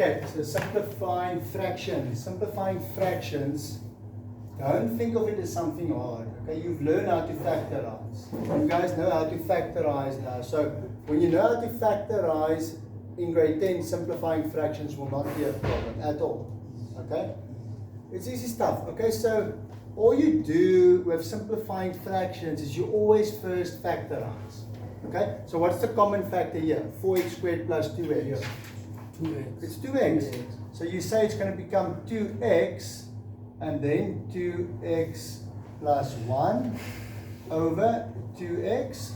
Okay, so simplifying fractions. Simplifying fractions, don't think of it as something hard. Okay, you've learned how to factorize. You guys know how to factorize now. So when you know how to factorize in grade 10, simplifying fractions will not be a problem at all. Okay? It's easy stuff. Okay, so all you do with simplifying fractions is you always first factorize. Okay, so what's the common factor here? 4x squared plus 2x. Yeah. 2x. It's 2x. So you say it's going to become 2x and then 2x plus 1 over 2x.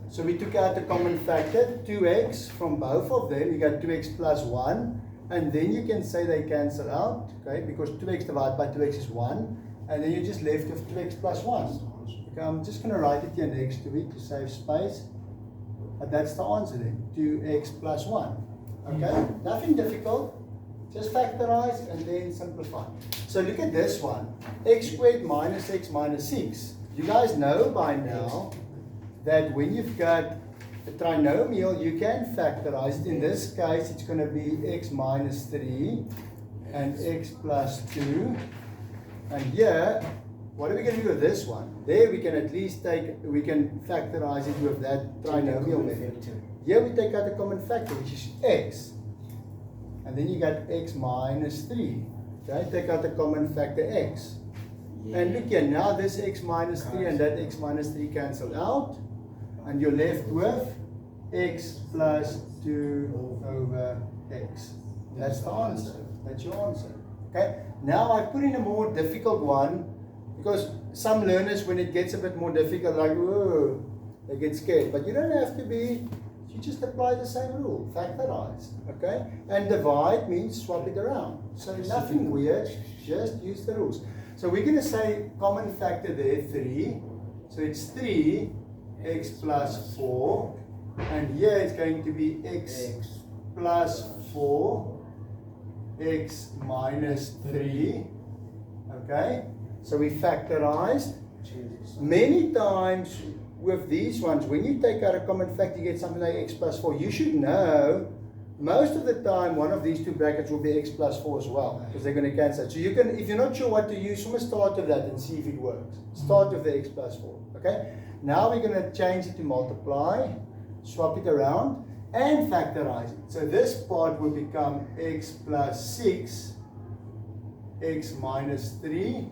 So we took out the common factor, 2x from both of them. You got 2x plus 1. And then you can say they cancel out, okay, because 2x divided by 2x is 1. And then you're just left with 2x plus 1. Okay, I'm just going to write it here next to it to save space. But that's the answer then, 2x plus 1. Okay, nothing difficult. Just factorize and then simplify. So look at this one, x squared minus x minus 6. You guys know by now that when you've got a trinomial, you can factorize it. In this case, it's going to be x minus 3 and x plus 2. And here, what are we going to do with this one? There we can at least we can factorize it with that trinomial method. Here we take out the common factor, which is x. And then you got x minus 3. Okay, take out the common factor x. And look here, now this x minus 3 and that x minus 3 cancel out. And you're left with x plus 2 over x. That's the answer. That's your answer. Okay. Now I put in a more difficult one because some learners, when it gets a bit more difficult, like, whoa, they get scared. But you don't have to be. You just apply the same rule. Factorize. Okay. And divide means swap it around. So nothing weird. Just use the rules. So we're going to say common factor there 3. So it's 3. X plus 4, and here it's going to be x plus 4, x minus 3. Okay, so we factorized. Many times with these ones, when you take out a common factor, you get something like x plus 4. You should know most of the time one of these two brackets will be x plus 4 as well, because they're going to cancel. So you can, if you're not sure what to use, from a start of that and see if it works. Start with the x plus 4. Okay. Now we're going to change it to multiply, swap it around, and factorize it. So this part will become x plus 6, x minus 3,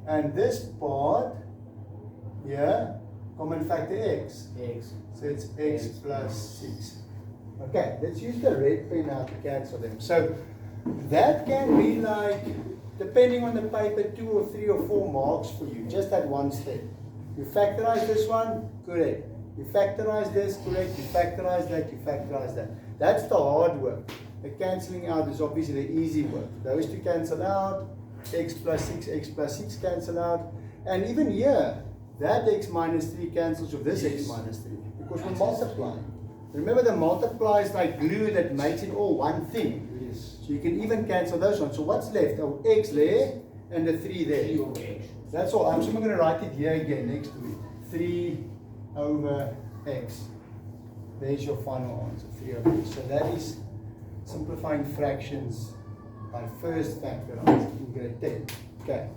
and this part here, common factor x. So it's x plus 6. Okay, let's use the red pen now to cancel them. So that can be like, depending on the paper, 2 or 3 or 4 marks for you, just at one step. You factorize this one, correct. You factorize this, correct. You factorize that, you factorize that. That's the hard work. The cancelling out is obviously the easy work. Those two cancel out. X plus 6 cancel out. And even here, that x minus 3 cancels with this x minus 3. Because we're multiplying. Remember, the multiply is like glue that makes it all one thing. So you can even cancel those ones. So what's left? Oh, x there and the 3 there. That's all. I'm just going to write it here again next to it. 3 over x. There's your final answer, 3 over x. So that is simplifying fractions by first factorizing in grade 10. Okay.